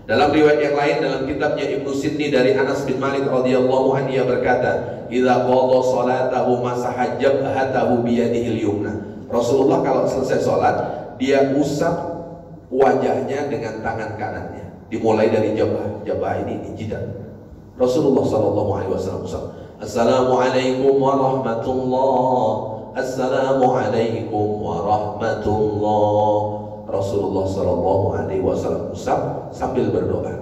Dalam riwayat yang lain dalam kitabnya Ibnu Sidni dari Anas bin Malik radhiyallahu anhu, ia berkata, "Idza qada salatahu masaha jabhatahu bi yadihi al-yumna." Rasulullah kalau selesai salat, dia usap wajahnya dengan tangan kanannya. Dimulai dari jabah ini jidat. Rasulullah sallallahu alaihi wasallam usap. Assalamualaikum warahmatullahi. Assalamualaikum warahmatullahi. Rasulullah sallallahu alaihi wasallam usap sambil berdoa.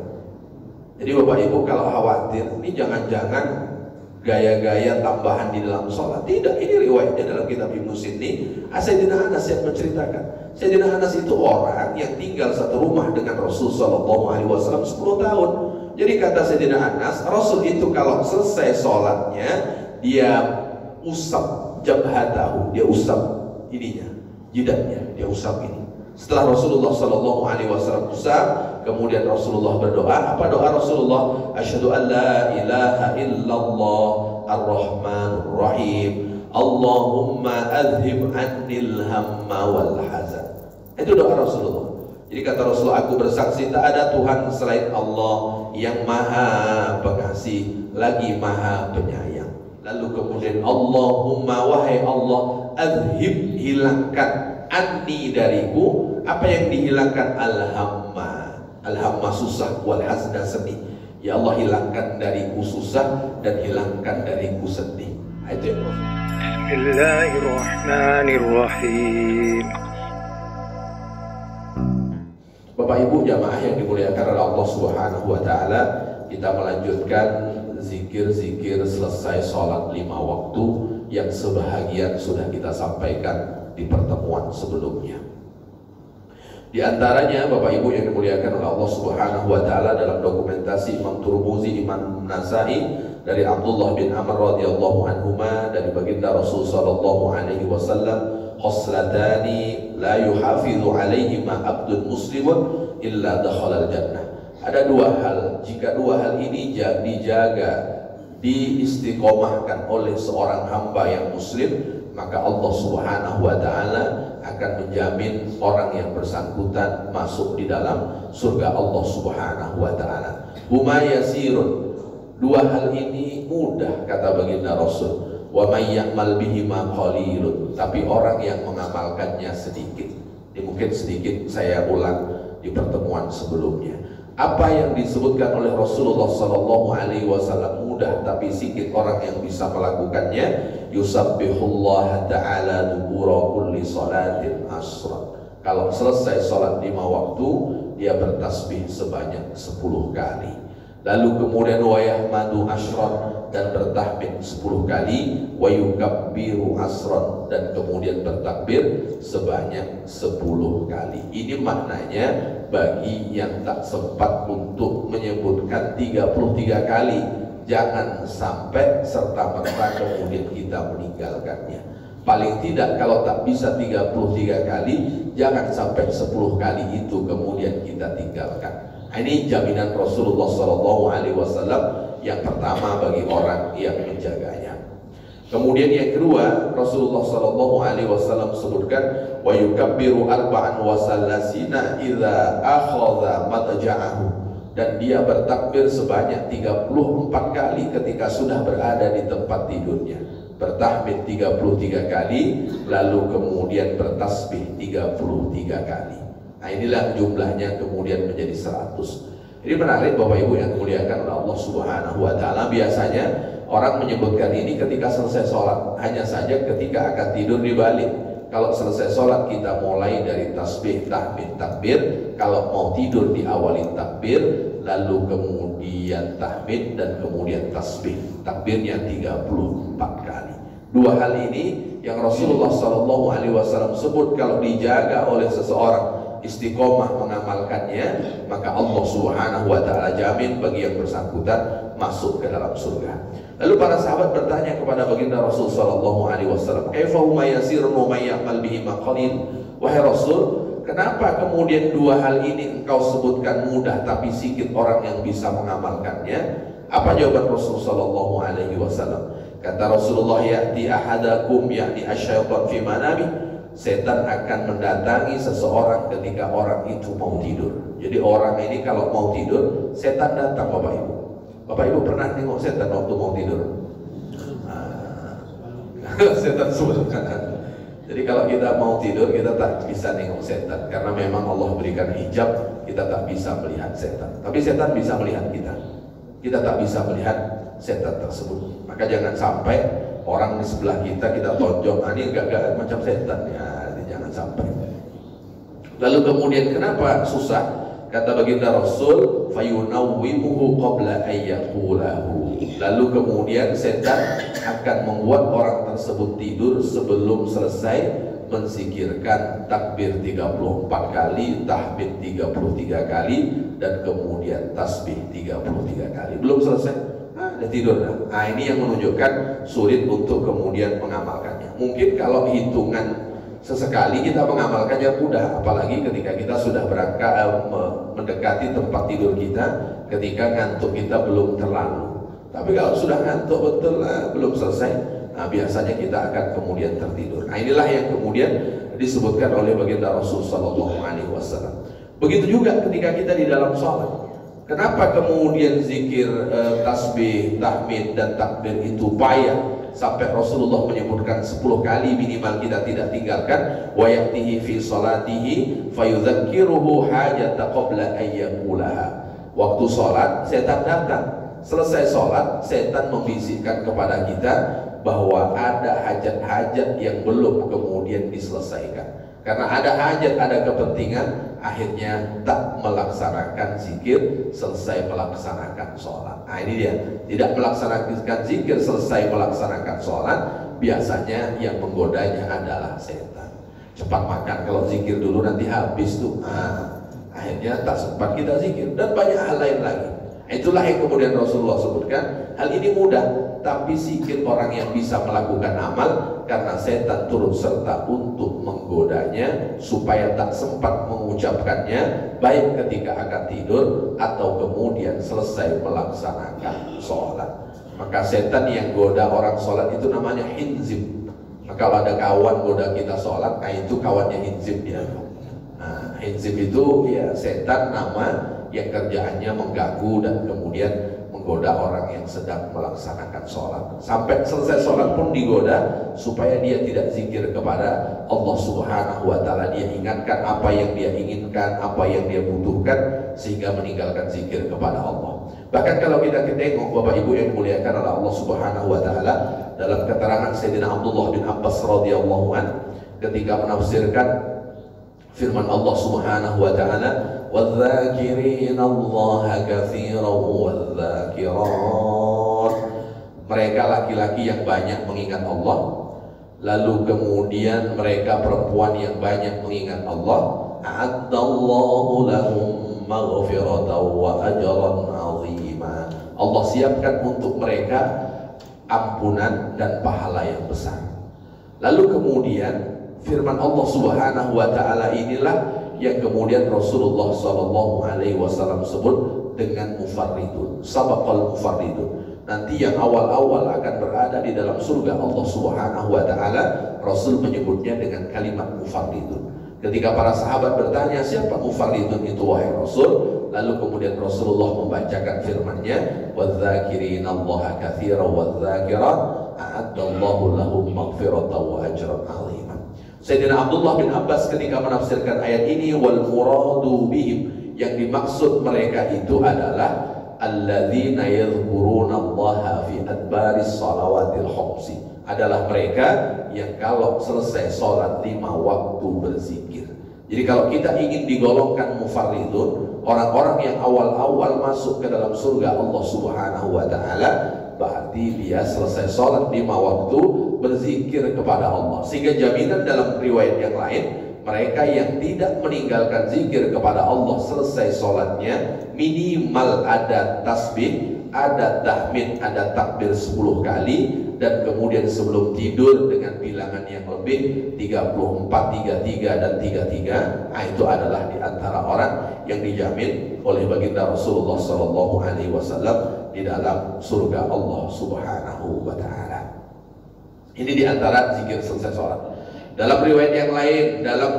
Jadi Bapak Ibu kalau khawatir, ini jangan-jangan gaya-gaya tambahan di dalam sholat. Tidak, ini riwayatnya dalam kitab Ibnu Sidni. Sayyidina Anas yang menceritakan. Sayyidina Anas itu orang yang tinggal satu rumah dengan Rasul sallallahu alaihi wasallam 10 tahun. Jadi kata Sayyidina Anas, Rasul itu kalau selesai sholatnya, dia usap jabhatahu, dia usap ininya, jidatnya, dia usap ini. Setelah Rasulullah sallallahu alaihi wasallam usap, kemudian Rasulullah berdoa. Apa doa Rasulullah? Asyhadu an la ilaha illallah ar-rahmanur rahim. Allahumma adhib annil hamma wal hazan. Itu doa Rasulullah. Jadi kata Rasulullah, aku bersaksi tak ada Tuhan selain Allah yang maha pengasih lagi maha penyayang. Lalu kemudian Allahumma, wahai Allah, adhib, hilangkan, anni dariku, apa yang dihilangkan? Al-hamma susah, wal hazna sedih. Ya Allah, hilangkan dariku susah dan hilangkan dariku sedih. Itu yang Bismillahirrahmanirrahim. Bapak Ibu jamaah yang dimuliakan oleh Allah Subhanahu wa taala, kita melanjutkan zikir-zikir selesai sholat 5 waktu yang sebahagian sudah kita sampaikan di pertemuan sebelumnya. Di antaranya Bapak Ibu yang dimuliakan oleh Allah Subhanahu wa taala, dalam dokumentasi Imam Turmuzi, Imam Nasai dari Abdullah bin Amr radhiyallahu anhuma dari baginda Rasul sallallahu alaihi wasallam, khoslatani la yuhafizu alaihima abdun muslimun illa dakhala al-jannah. Ada 2 hal, jika 2 hal ini dijaga, diistiqomahkan oleh seorang hamba yang muslim, maka Allah Subhanahu wa taala akan menjamin orang yang bersangkutan masuk di dalam surga Allah Subhanahu wa taala. Huma yasirun, 2 hal ini mudah kata baginda Rasul. Wa may ya'mal bihi ma qalilun, tapi orang yang mengamalkannya sedikit. Ini mungkin sedikit saya ulang di pertemuan sebelumnya. Apa yang disebutkan oleh Rasulullah sallallahu alaihi wasallam mudah tapi sedikit orang yang bisa melakukannya. Yusabbihullah ta'ala dubura kulli salatin asra. Kalau selesai salat 5 waktu, dia bertasbih sebanyak 10 kali. Lalu kemudian wa yahmadu asran, dan bertahmid 10 kali, wa yukabbiru asran, dan kemudian bertakbir sebanyak 10 kali. Ini maknanya bagi yang tak sempat untuk menyebutkan 33 kali, jangan sampai serta-merta kemudian kita meninggalkannya. Paling tidak kalau tak bisa 33 kali, jangan sampai 10 kali itu kemudian kita tinggalkan. Ini jaminan Rasulullah SAW yang pertama bagi orang yang menjaganya. Kemudian yang kedua, Rasulullah SAW sebutkan wa yukabbiru arba'an wa sallasina idza akhadha matja'ahu, dan dia bertakbir sebanyak 34 kali ketika sudah berada di tempat tidurnya. Bertahmid 33 kali, lalu kemudian bertasbih 33 kali. Nah inilah jumlahnya kemudian menjadi 100. Ini menarik Bapak Ibu yang dimuliakan oleh Allah Subhanahu wa taala. Biasanya orang menyebutkan ini ketika selesai sholat, hanya saja ketika akan tidur dibalik. Kalau selesai sholat kita mulai dari tasbih, tahmid, takbir. Kalau mau tidur diawali takbir, lalu kemudian tahmid, dan kemudian tasbih. Takbirnya 34 kali. 2 hal ini yang Rasulullah SAW sebut kalau dijaga oleh seseorang, istiqomah mengamalkannya, maka Allah Subhanahu wa taala jamin bagi yang bersangkutan masuk ke dalam surga. Lalu para sahabat bertanya kepada baginda Rasul sallallahu alaihi wasallam, "Kaifa huma yasirun wa may ya'mal bihi ma qalil?" Wahai Rasul, kenapa kemudian 2 hal ini engkau sebutkan mudah tapi sedikit orang yang bisa mengamalkannya? Apa jawaban Rasul sallallahu alaihi wasallam? Kata Rasulullah, "Ya'ti ahadakum ya'ni asyaitan fi manami." setan akan mendatangi seseorang ketika orang itu mau tidur. Jadi orang ini kalau mau tidur, setan datang. Bapak Ibu, Bapak Ibu pernah nengok setan waktu mau tidur? Setan sebutkan. Jadi kalau kita mau tidur, kita tak bisa nengok setan, karena memang Allah berikan hijab, kita tak bisa melihat setan. Tapi setan bisa melihat kita. Kita tak bisa melihat setan tersebut. Maka jangan sampai orang di sebelah kita tonjok, ini agak macam setan ya, jangan sampai. Lalu kemudian kenapa susah? Kata baginda Rasul, fayunawwimuhu qabla ayyaqulahu. Lalu kemudian setan akan membuat orang tersebut tidur sebelum selesai menzikirkan takbir 34 kali, tahmid 33 kali, dan kemudian tasbih 33 kali. Belum selesai, dia tidur dah. Nah, ini yang menunjukkan sulit untuk kemudian mengamalkannya. Mungkin kalau hitungan sesekali kita mengamalkannya mudah, apalagi ketika kita sudah berangkat mendekati tempat tidur kita, ketika ngantuk kita belum terlalu. Tapi kalau sudah ngantuk betul belum selesai, nah biasanya kita akan kemudian tertidur. Nah inilah yang kemudian disebutkan oleh baginda Rasul Sallallahu Alaihi Wasallam. Begitu juga ketika kita di dalam sholat. Kenapa kemudian zikir, tasbih, tahmid dan takbir itu payah? Sampai Rasulullah menyebutkan 10 kali minimal kita tidak tinggalkan. Wa ya'tihi fi salatihi fayudzakiruhu hajata qabla ayyaqulaha. Waktu sholat setan datang. Selesai sholat setan membisikkan kepada kita bahwa ada hajat-hajat yang belum kemudian diselesaikan. Karena ada hajat, ada kepentingan, akhirnya tak melaksanakan zikir selesai melaksanakan sholat. Nah ini dia, tidak melaksanakan zikir selesai melaksanakan sholat, biasanya yang menggodanya adalah setan. Cepat makan, kalau zikir dulu nanti habis tuh. Nah, akhirnya tak sempat kita zikir, dan banyak hal lain lagi. Itulah yang kemudian Rasulullah sebutkan, hal ini mudah, tapi sikit orang yang bisa melakukan amal, karena setan turut serta untuk menggodanya supaya tak sempat mengucapkannya, baik ketika akan tidur atau kemudian selesai melaksanakan sholat. Maka setan yang goda orang sholat itu namanya hinzib. Maka kalau ada kawan goda kita sholat, nah itu kawannya hinzib dia. Nah, hinzib itu ya setan nama yang kerjaannya mengganggu dan kemudian menggoda orang yang sedang melaksanakan sholat. Sampai selesai sholat pun digoda supaya dia tidak zikir kepada Allah Subhanahu wa Ta'ala. Dia ingatkan apa yang dia inginkan, apa yang dia butuhkan, sehingga meninggalkan zikir kepada Allah. Bahkan kalau kita tengok Bapak Ibu yang dimuliakan oleh Allah Subhanahu wa Ta'ala, dalam keterangan Sayyidina Abdullah bin Abbas radhiyallahu an ketika menafsirkan firman Allah Subhanahu wa Ta'ala, وَالذَّاكِرِينَ اللَّهَ كَثِيرًا وَالذَّاكِرَاتِ. Mereka laki-laki yang banyak mengingat Allah, lalu kemudian mereka perempuan yang banyak mengingat Allah. A'addallahu lahum maghfiratan wa ajran 'azima. Allah siapkan untuk mereka ampunan dan pahala yang besar. Lalu kemudian firman Allah Subhanahu wa Ta'ala inilah yang kemudian Rasulullah Sallallahu Alaihi Wasallam sebut dengan mufarridun, sabaqal mufarridun. Nanti yang awal-awal akan berada di dalam surga Allah Subhanahu Wa Taala, Rasul menyebutnya dengan kalimat mufarridun. Ketika para sahabat bertanya, siapa mufarridun itu wahai Rasul? Lalu kemudian Rasulullah membacakan firman-Nya, wadzakirina Allaha katsiran wadzakirat a'addallahu lahum maghfiratan wa ajran 'azima. Sayyidina Abdullah bin Abbas ketika menafsirkan ayat ini, wal muradu bihim, yang dimaksud mereka itu adalah alladzina yadhkuruna Allaha fi adbaris salawatil khamsi, adalah mereka yang kalau selesai sholat 5 waktu berzikir. Jadi kalau kita ingin digolongkan mufarridun, orang-orang yang awal-awal masuk ke dalam surga Allah Subhanahu wa Ta'ala, berarti dia selesai sholat 5 waktu berzikir kepada Allah. Sehingga jaminan dalam riwayat yang lain, mereka yang tidak meninggalkan zikir kepada Allah selesai sholatnya, minimal ada tasbih, ada tahmid, ada takbir 10 kali, dan kemudian sebelum tidur dengan bilangan yang lebih 34, 33 dan 33. Nah, itu adalah di antara orang yang dijamin oleh baginda Rasulullah Sallallahu Alaihi Wasallam di dalam surga Allah Subhanahu wa Ta'ala. Ini di antara zikir selesai sholat. Dalam riwayat yang lain, dalam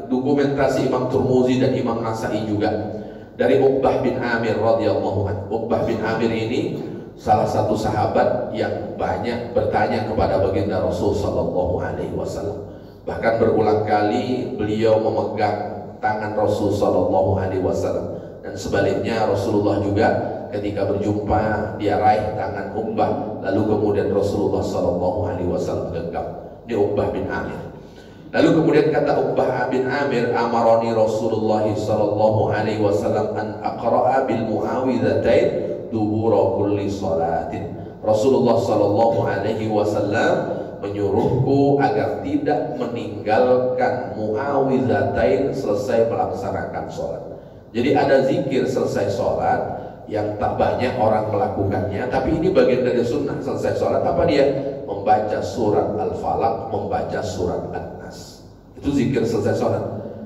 dokumentasi Imam Tirmidzi dan Imam Nasa'i juga, dari Uqbah bin Amir radhiyallahu anhu. Uqbah bin Amir ini salah satu sahabat yang banyak bertanya kepada baginda Rasul sallallahu alaihi wasallam. Bahkan berulang kali beliau memegang tangan Rasul sallallahu alaihi wasallam, dan sebaliknya Rasulullah juga ketika berjumpa dia raih tangan Uqbah, lalu kemudian Rasulullah sallallahu alaihi wasallam genggam. Ini Uqbah bin Amir. Lalu kemudian kata Uqbah bin Amir, amaroni Rasulullah sallallahu alaihi wasallam an aqra'a bil muawwidzatain dubura kulli salatin. Rasulullah sallallahu alaihi wasallam menyuruhku agar tidak meninggalkan muawwidzatain selesai melaksanakan sholat. Jadi ada zikir selesai sholat yang tak banyak orang melakukannya, tapi ini bagian dari sunnah. Selesai sholat apa dia? Membaca surat Al-Falaq, membaca surat An-Nas. Itu zikir selesai sholat.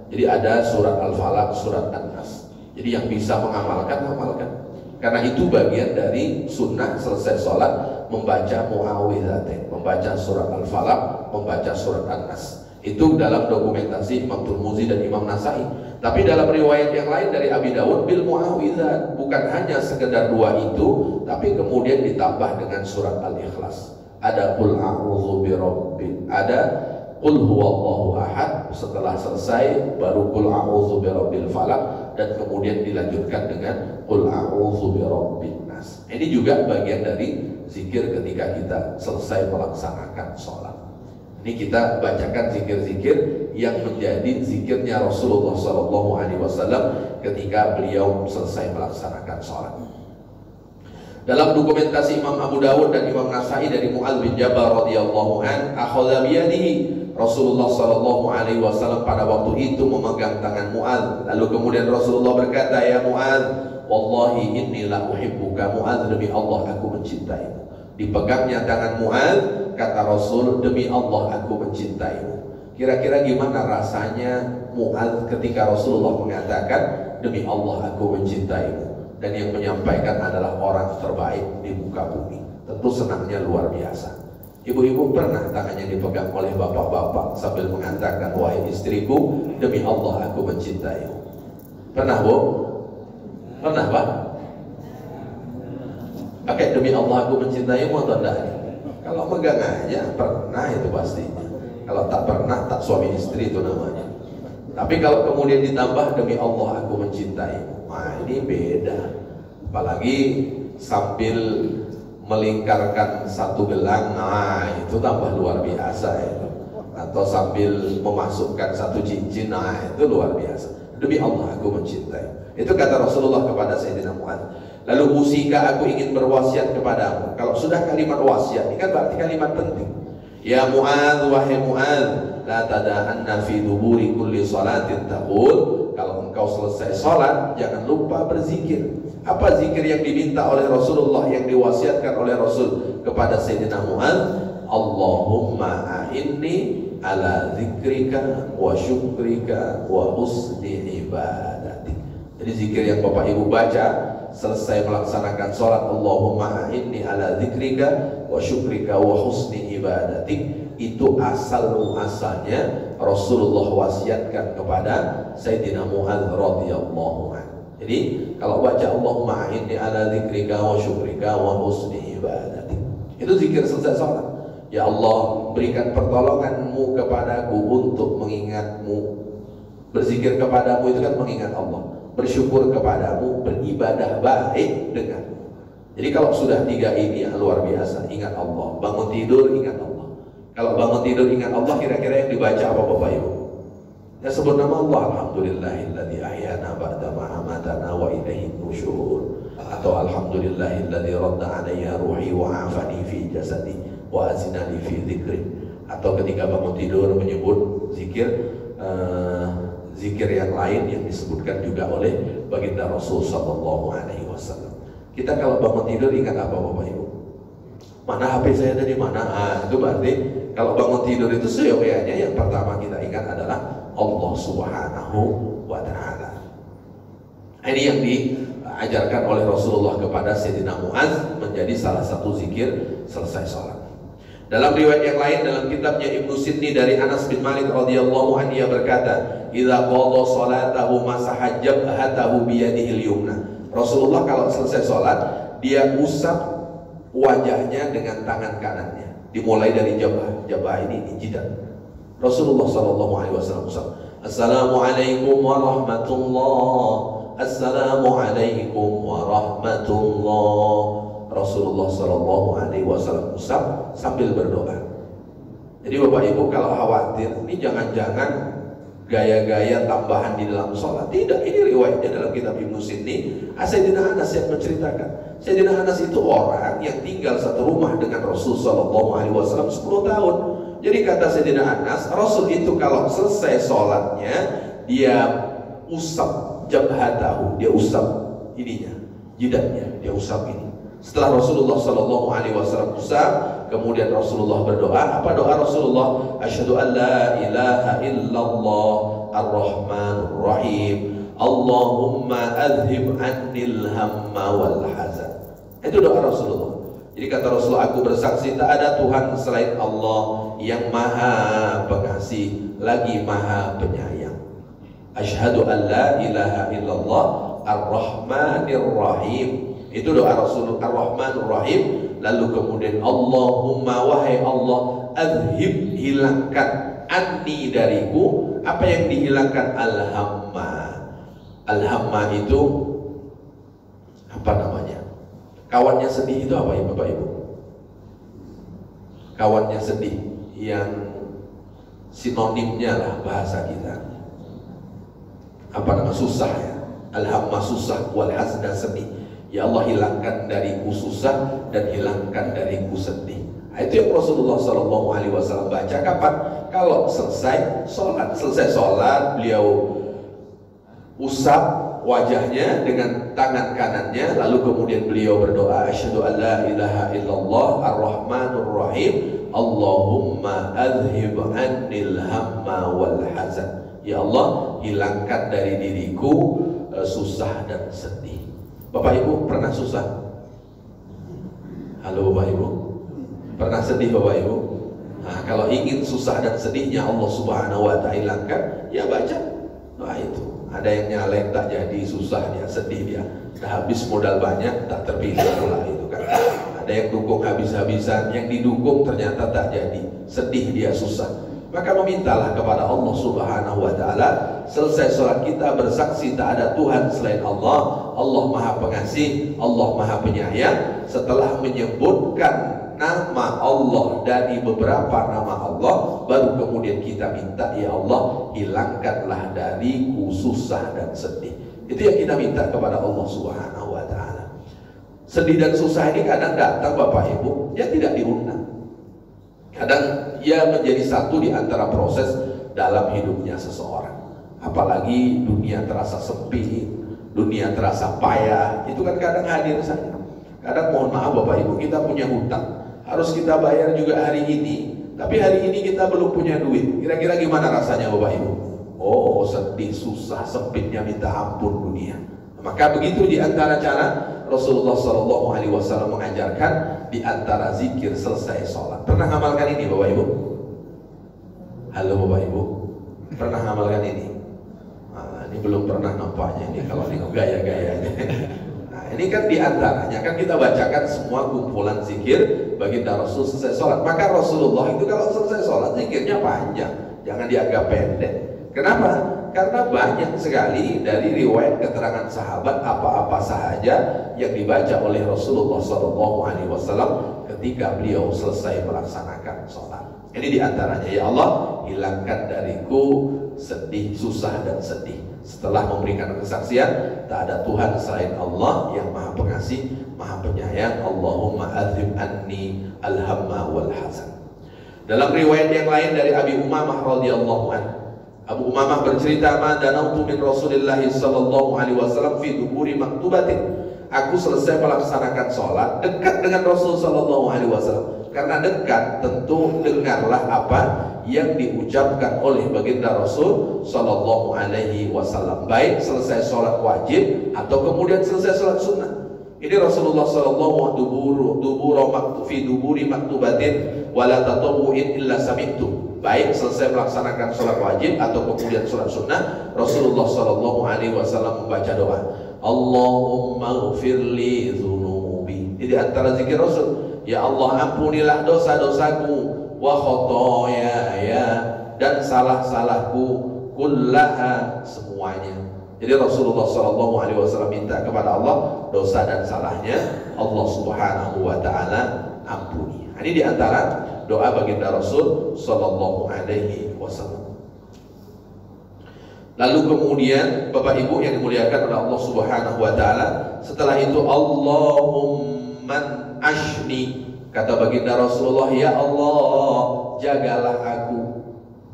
Jadi ada surat Al-Falaq, surat An-Nas. Jadi yang bisa mengamalkan, amalkan. Karena itu bagian dari sunnah selesai sholat, membaca muawwidzatain, membaca surat Al-Falaq, membaca surat An-Nas. Itu dalam dokumentasi Imam Tirmidzi dan Imam Nasa'i. Tapi dalam riwayat yang lain dari Abi Dawud, bil muawwidzat, bukan hanya sekedar dua itu, tapi kemudian ditambah dengan surat Al-Ikhlas. Ada qul a'udzu birabbil, ada qul huwallahu ahad, setelah selesai baru qul a'udzu birabbil falaq, dan kemudian dilanjutkan dengan qul a'udzu birabbin nas. Ini juga bagian dari zikir ketika kita selesai melaksanakan sholat. Ini kita bacakan zikir-zikir yang menjadi zikirnya Rasulullah SAW ketika beliau selesai melaksanakan sholat. Dalam dokumentasi Imam Abu Dawud dan Imam Nasa'i dari Mu'adz bin Jabal radhiyallahu an, akhadha biyadihi, Rasulullah SAW pada waktu itu memegang tangan Mu'adz. Lalu kemudian Rasulullah berkata, ya Mu'adz, wallahi inni la uhibbuka. Mu'adz, demi Allah aku mencintaimu. Dipegangnya tangan Mu'adz, kata Rasul, demi Allah aku mencintaimu. Kira-kira gimana rasanya Mu'adz ketika Rasulullah mengatakan demi Allah aku mencintaimu, dan yang menyampaikan adalah orang terbaik di muka bumi? Tentu senangnya luar biasa. Ibu-ibu pernah tangannya dipegang oleh bapak-bapak sambil mengatakan, wahai istriku, demi Allah aku mencintaimu? Pernah, Bu? Pernah, Pak? Pakai demi Allah aku mencintaimu atau enggak? Kalau megang aja pernah itu pastinya. Kalau tak pernah, tak suami istri itu namanya. Tapi kalau kemudian ditambah demi Allah aku mencintaimu, nah ini beda. Apalagi sambil melingkarkan satu gelang, nah itu tambah luar biasa itu. Atau sambil memasukkan satu cincin, nah itu luar biasa. Demi Allah aku mencintai. Itu kata Rasulullah kepada Sayyidina Mu'adz. Lalu usika, aku ingin berwasiat kepadamu. Kalau sudah kalimat wasiat, ini kan berarti kalimat penting. Ya Mu'adz, wahai Mu'adz, la tada'anna fi duburi kulli salatin taqul, kalau engkau selesai salat jangan lupa berzikir. Apa zikir yang diminta oleh Rasulullah, yang diwasiatkan oleh Rasul kepada Sayyidina Mu'adz? Allahumma a'inni ala zikrika wa syukrika wa husni ibadatik. Jadi zikir yang Bapak Ibu baca selesai melaksanakan sholat, Allahumma a'inni ala zikrika wa syukrika wa husni ibadatik, itu asal-muasalnya Rasulullah wasiatkan kepada Sayyidina Mu'adz radhiyallahu anhu. Jadi kalau baca Allahumma a'inni ala zikrika wa syukrika wa husni ibadatik, itu zikir selesai sholat. Ya Allah, berikan pertolonganmu kepadaku untuk mengingatmu. Berzikir kepadamu itu kan mengingat Allah. Bersyukur kepadamu, beribadah baik denganmu. Jadi kalau sudah tiga ini ya luar biasa. Ingat Allah, bangun tidur ingat Allah. Kalau bangun tidur ingat Allah, kira-kira yang dibaca apa Bapak Ibu? Ya sebut nama Allah, alhamdulillahilladzi ahyana ba'da ma amatana wa ilaihi nusyur. Atau alhamdulillahilladzi radda alayya ruhi wa afani fi jasadi wa azinani fi dzikri. Atau ketika bangun tidur menyebut zikir zikir yang lain yang disebutkan juga oleh baginda Rasul sallallahu alaihi wasallam. Kita kalau bangun tidur ingat apa Bapak Ibu? Mana HP saya tadi mana? Itu berarti kalau bangun tidur itu seyogyanya yang pertama kita ingat adalah Allah Subhanahu wa taala. Ini yang diajarkan oleh Rasulullah kepada Sayyidina Mu'adz menjadi salah satu zikir selesai sholat. Dalam riwayat yang lain dalam kitabnya Ibnu Sidni dari Anas bin Malik radhiyallahu anhu, ia berkata, "Idza qada salatahu masaha jabhatahu bi yadihi al-yumna." Rasulullah kalau selesai salat, dia usap wajahnya dengan tangan kanannya. Dimulai dari jabah. Jabah ini jidat. Rasulullah sallallahu alaihi wasallam usap. Assalamualaikum warahmatullahi. Assalamualaikum warahmatullahi. Rasulullah sallallahu alaihi wasallam usap sambil berdoa. Jadi Bapak Ibu kalau khawatir ini jangan-jangan gaya-gaya tambahan di dalam sholat. Tidak, ini riwayatnya dalam kitab Ibnu Sidni. Sayyidina Anas yang menceritakan. Sayyidina Anas itu orang yang tinggal satu rumah dengan Rasul sallallahu alaihi wasallam 10 tahun. Jadi kata Sayyidina Anas, Rasul itu kalau selesai sholatnya dia usap jabhatahu, dia usap ininya, jidatnya, dia usap ini. Setelah Rasulullah sallallahu alaihi wasallam usap, kemudian Rasulullah berdoa. Apa doa Rasulullah? Asyhadu an la ilaha illallah ar-rahmanur rahim. Allahumma adhib annil hamma wal hazan. Itu doa Rasulullah. Jadi kata Rasulullah, aku bersaksi tak ada Tuhan selain Allah yang maha pengasih lagi maha penyayang. Asyhadu an la ilaha illallah ar-rahmanir rahim. Itu doa Rasulullah ar-Rahmanur Rahim. Lalu kemudian Allahumma wahai Allah, adhib hilangkan anni dariku apa yang dihilangkan al-hamma. Al-hamma itu apa namanya? Kawannya sedih itu apa ya Bapak Ibu? Kawannya sedih yang sinonimnya lah bahasa kita. Apa nama? Susah ya. Al-hamma susah, wal hazna sedih. Ya Allah hilangkan dariku susah dan hilangkan dariku sedih. Itu yang Rasulullah sallallahu alaihi wasallam baca kapan? Kalau selesai sholat. Selesai sholat beliau usap wajahnya dengan tangan kanannya, lalu kemudian beliau berdoa, asyhadu an la ilaha illallah ar-rahmanur rahim. Allahumma adhib annil hamma wal hazan. Ya Allah hilangkan dari diriku susah dan sedih. Bapak Ibu pernah susah? Halo Bapak Ibu, pernah sedih Bapak Ibu? Nah, kalau ingin susah dan sedihnya Allah Subhanahu wa ta'ala hilangkan, ya baca doa itu. Ada yang nyalek tak jadi, susah dia, sedih dia, dah habis modal banyak tak terpilih pula itu kan. Ada yang dukung habis-habisan, yang didukung ternyata tak jadi, sedih dia, susah. Maka memintalah kepada Allah Subhanahu wa ta'ala. Selesai sholat kita bersaksi tak ada Tuhan selain Allah. Allah maha pengasih, Allah maha penyayang. Setelah menyebutkan nama Allah dari beberapa nama Allah, baru kemudian kita minta, ya Allah hilangkanlah dariku susah dan sedih. Itu yang kita minta kepada Allah Subhanahu wa ta'ala. Sedih dan susah ini kadang datang Bapak Ibu, ya tidak diundang. Kadang ia menjadi satu di antara proses dalam hidupnya seseorang. Apalagi dunia terasa sepi, dunia terasa payah, itu kan kadang hadir saja. Kadang mohon maaf Bapak Ibu, kita punya hutang, harus kita bayar juga hari ini, tapi hari ini kita belum punya duit. Kira-kira gimana rasanya Bapak Ibu? Oh sedih, susah, sempitnya minta ampun dunia. Maka begitu di antara cara Rasulullah sallallahu alaihi wasallam mengajarkan di antara zikir selesai sholat. Pernah ngamalkan ini Bapak Ibu? Halo Bapak Ibu, pernah ngamalkan ini? Nah, ini belum pernah nampaknya ini kalau ini gaya-gayanya. Nah ini kan di antaranya kan kita bacakan semua kumpulan zikir baginda Rasul selesai sholat. Maka Rasulullah itu kalau selesai sholat zikirnya panjang, jangan dianggap pendek. Kenapa? Karena banyak sekali dari riwayat keterangan sahabat apa-apa sahaja yang dibaca oleh Rasulullah SAW ketika beliau selesai melaksanakan sholat. Ini diantaranya, ya Allah hilangkan dariku sedih, susah dan sedih. Setelah memberikan kesaksian tak ada Tuhan selain Allah yang maha pengasih, maha penyayang. Allahumma adhib anni al-hamma wal hazan. Dalam riwayat yang lain dari Abi Umamah radhiyallahu anhu, Abu Umamah bercerita, "Ma danautu min Rasulillah sallallahu alaihi wasallam fi duburi maktubatin." Aku selesai melaksanakan sholat dekat dengan Rasul sallallahu alaihi wasallam. Karena dekat, tentu dengarlah apa yang diucapkan oleh baginda Rasul sallallahu alaihi wasallam. Baik selesai sholat wajib atau kemudian selesai sholat sunnah. Ini Rasulullah sallallahu fi duburi maktubatin wala tatawu'in illa sami'tu. Baik selesai melaksanakan sholat wajib atau kemudian sholat sunnah, Rasulullah sallallahu alaihi wasallam membaca doa, Allahumma ghfirli dzunubi. Ini antara zikir Rasul, ya Allah ampunilah dosa-dosaku, wa khotoyaya, dan salah-salahku, kullaha, semuanya. Jadi Rasulullah SAW minta kepada Allah dosa dan salahnya Allah Subhanahu wa taala ampuni. Ini diantara doa baginda Rasul Sallallahu Alaihi Wasallam. Lalu kemudian Bapak Ibu yang dimuliakan oleh Allah Subhanahu wa taala, setelah itu Allahumma ashni, kata baginda Rasulullah, ya Allah jagalah aku,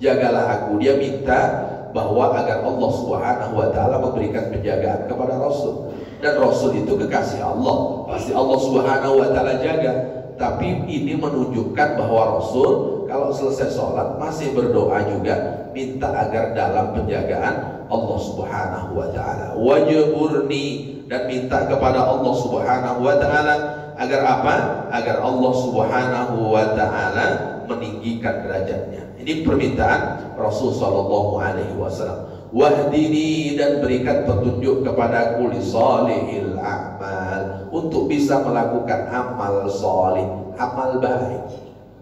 jagalah aku. Dia minta bahwa agar Allah Subhanahu wa taala memberikan penjagaan kepada Rasul, dan Rasul itu kekasih Allah, pasti Allah Subhanahu wa taala jaga. Tapi ini menunjukkan bahwa Rasul kalau selesai sholat masih berdoa juga, minta agar dalam penjagaan Allah Subhanahu wa taala. Wajburni, dan minta kepada Allah Subhanahu wa taala agar apa? Agar Allah Subhanahu wa taala meninggikan derajatnya. Ini permintaan Rasul sallallahu alaihi wasallam. Wahdini, dan berikan petunjuk kepadaku li salihil a'mal, untuk bisa melakukan amal salih, amal baik.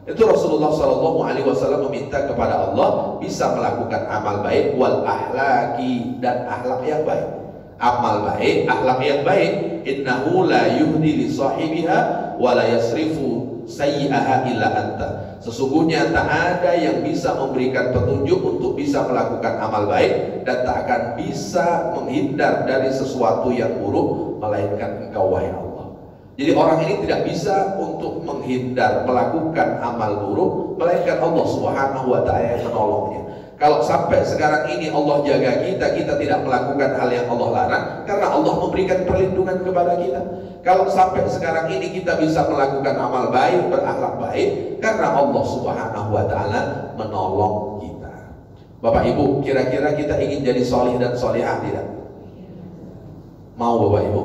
Itu Rasulullah sallallahu alaihi wasallam meminta kepada Allah bisa melakukan amal baik, wal ahlaki, dan akhlak yang baik. Amal baik, akhlak yang baik. Innahu la yuhdi li sahibiha wa la yasrifu sayyi'aha illa anta. Sesungguhnya tak ada yang bisa memberikan petunjuk untuk bisa melakukan amal baik, dan tak akan bisa menghindar dari sesuatu yang buruk melainkan Engkau, wahai Allah. Jadi orang ini tidak bisa untuk menghindar melakukan amal buruk melainkan Allah Subhanahu wa taala yang menolongnya. Kalau sampai sekarang ini Allah jaga kita, kita tidak melakukan hal yang Allah larang karena Allah memberikan perlindungan kepada kita. Kalau sampai sekarang ini kita bisa melakukan amal baik, berakhlak baik, karena Allah Subhanahu wa taala menolong kita. Bapak Ibu, kira-kira kita ingin jadi solih dan solihah tidak? Mau Bapak Ibu?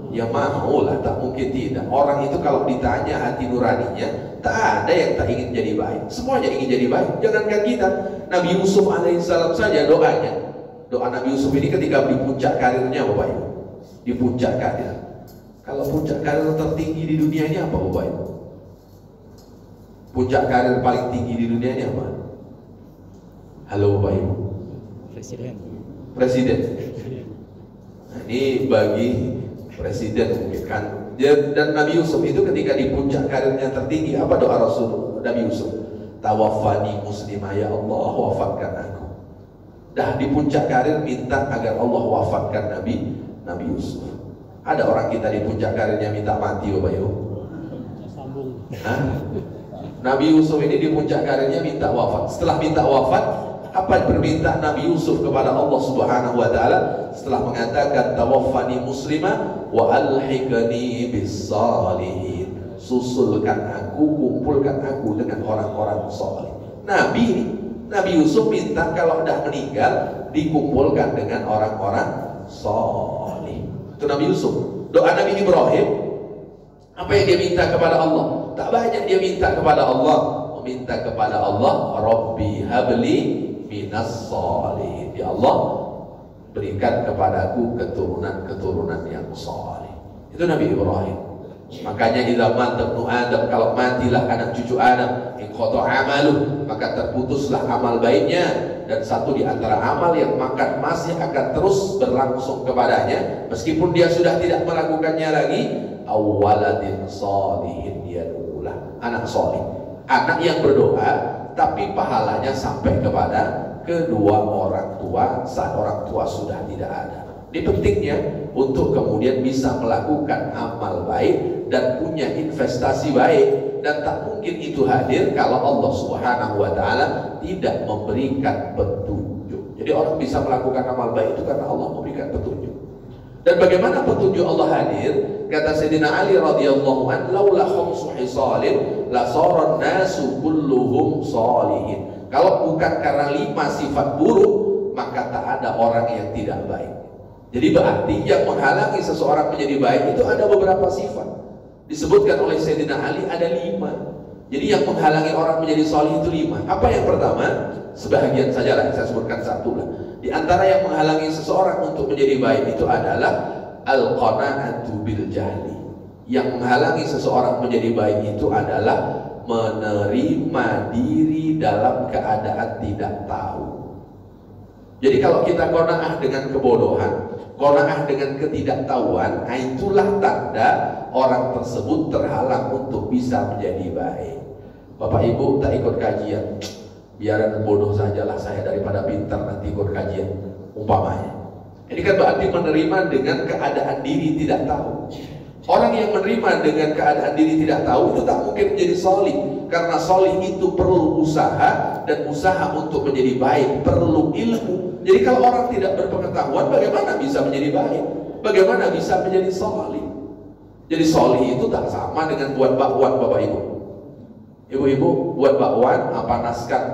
Ya mau lah, tak mungkin tidak. Orang itu kalau ditanya hati nuraninya, tak ada yang tak ingin jadi baik. Semuanya ingin jadi baik. Jangankan kita, Nabi Yusuf alaihissalam saja doanya. Doa Nabi Yusuf ini ketika di puncak karirnya Bapak Ibu, di puncak karir. Kalau puncak karir tertinggi di dunia ini apa Bapak Ibu? Puncak karir paling tinggi di dunia ini apa? Halo Bapak Ibu? Presiden. Presiden. Nah, ini bagi presiden mungkin kan. Dan Nabi Yusuf itu ketika di puncak karirnya tertinggi, apa doa Rasul Nabi Yusuf? Tawaffani muslimah, ya Allah wafatkan aku. Dah di puncak karir minta agar Allah wafatkan Nabi Yusuf. Ada orang kita di puncak karirnya minta mati Bapak Ibu? Nabi Yusuf ini di puncak karirnya minta wafat. Setelah minta wafat, apa permintaan Nabi Yusuf kepada Allah Subhanahu wa taala setelah mengatakan tawaffani muslimah wa alhiqni bis salihin, susulkan aku, kumpulkan aku dengan orang-orang saleh. Nabi Yusuf minta kalau dah meninggal dikumpulkan dengan orang-orang saleh. Itu Nabi Yusuf. Doa Nabi Ibrahim, apa yang dia minta kepada Allah? Tak banyak dia minta kepada Allah. Meminta kepada Allah, Rabbi habli minas salihin. Ya Allah, berikan kepadaku keturunan-keturunan yang saleh. Itu Nabi Ibrahim. Makanya idza mata ibnu Adam, kalau matilah anak cucu Adam, in qata amalu, maka terputuslah amal baiknya. Dan satu di antara amal yang masih akan terus berlangsung kepadanya meskipun dia sudah tidak melakukannya lagi, awwaladin sholihin yad'ulah, anak soleh, anak yang berdoa tapi pahalanya sampai kepada kedua orang tua saat orang tua sudah tidak ada. Ini pentingnya untuk kemudian bisa melakukan amal baik dan punya investasi baik, dan tak mungkin itu hadir kalau Allah Subhanahu wa taala tidak memberikan petunjuk. Jadi orang bisa melakukan amal baik itu karena Allah memberikan petunjuk. Dan bagaimana petunjuk Allah hadir? Kata Sayyidina Ali radhiyallahu anhu, laula khamsu hisalin la saran nasu kulluhum salihin. Kalau bukan karena 5 sifat buruk, maka tak ada orang yang tidak baik. Jadi berarti yang menghalangi seseorang menjadi baik itu ada beberapa sifat. Disebutkan oleh Sayyidina Ali ada 5. Jadi yang menghalangi orang menjadi solih itu 5. Apa yang pertama? Sebahagian sajalah, saya sebutkan satu lah. Di antara yang menghalangi seseorang untuk menjadi baik itu adalah al-qana'atu bil jahli. Yang menghalangi seseorang menjadi baik itu adalah menerima diri dalam keadaan tidak tahu. Jadi kalau kita qanaah dengan kebodohan, qanaah dengan ketidaktahuan, itulah tanda orang tersebut terhalang untuk bisa menjadi baik. Bapak Ibu tak ikut kajian, biaran bodoh sajalah saya daripada pintar nanti ikut kajian, umpamanya. Ini kan berarti menerima dengan keadaan diri tidak tahu. Orang yang menerima dengan keadaan diri tidak tahu itu tak mungkin menjadi solih, karena solih itu perlu usaha, dan usaha untuk menjadi baik perlu ilmu. Jadi kalau orang tidak berpengetahuan, bagaimana bisa menjadi baik? Bagaimana bisa menjadi solih? Jadi solih itu tak sama dengan buat bakwan, Bapak Ibu. Ibu-ibu buat bakwan, panaskan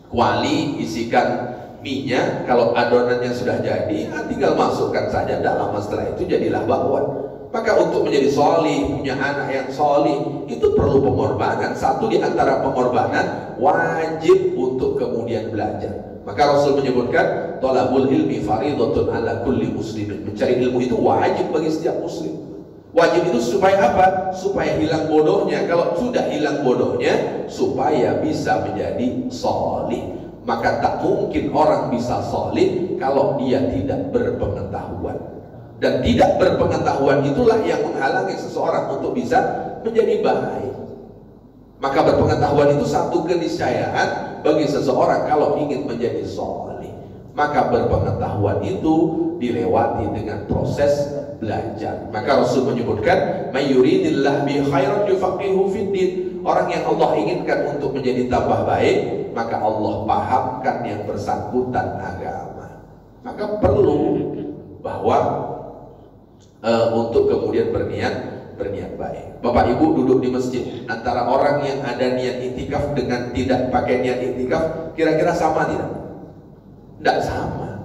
kuali, isikan minyak. Kalau adonannya sudah jadi, tinggal masukkan saja, tidak lama setelah itu jadilah bakwan. Maka untuk menjadi solih, punya anak yang solih, itu perlu pengorbanan. Satu di antara pengorbanan, wajib untuk kemudian belajar. Maka Rasul menyebutkan, thalabul ilmi faridatun ala kulli muslimin. Mencari ilmu itu wajib bagi setiap muslim. Wajib itu supaya apa? Supaya hilang bodohnya. Kalau sudah hilang bodohnya, supaya bisa menjadi solih. Maka tak mungkin orang bisa solih kalau dia tidak berpengetahuan. Dan tidak berpengetahuan itulah yang menghalangi seseorang untuk bisa menjadi baik. Maka berpengetahuan itu satu keniscayaan bagi seseorang kalau ingin menjadi soleh. Maka berpengetahuan itu dilewati dengan proses belajar. Maka Rasul menyebutkan, "Mayuridillah bi khairan yufaqihu fiddin." Orang yang Allah inginkan untuk menjadi tambah baik, maka Allah pahamkan yang bersangkutan agama. Maka perlu bahwa untuk kemudian berniat baik. Bapak Ibu duduk di masjid, antara orang yang ada niat iktikaf dengan tidak pakai niat iktikaf, kira-kira sama tidak? Tidak sama.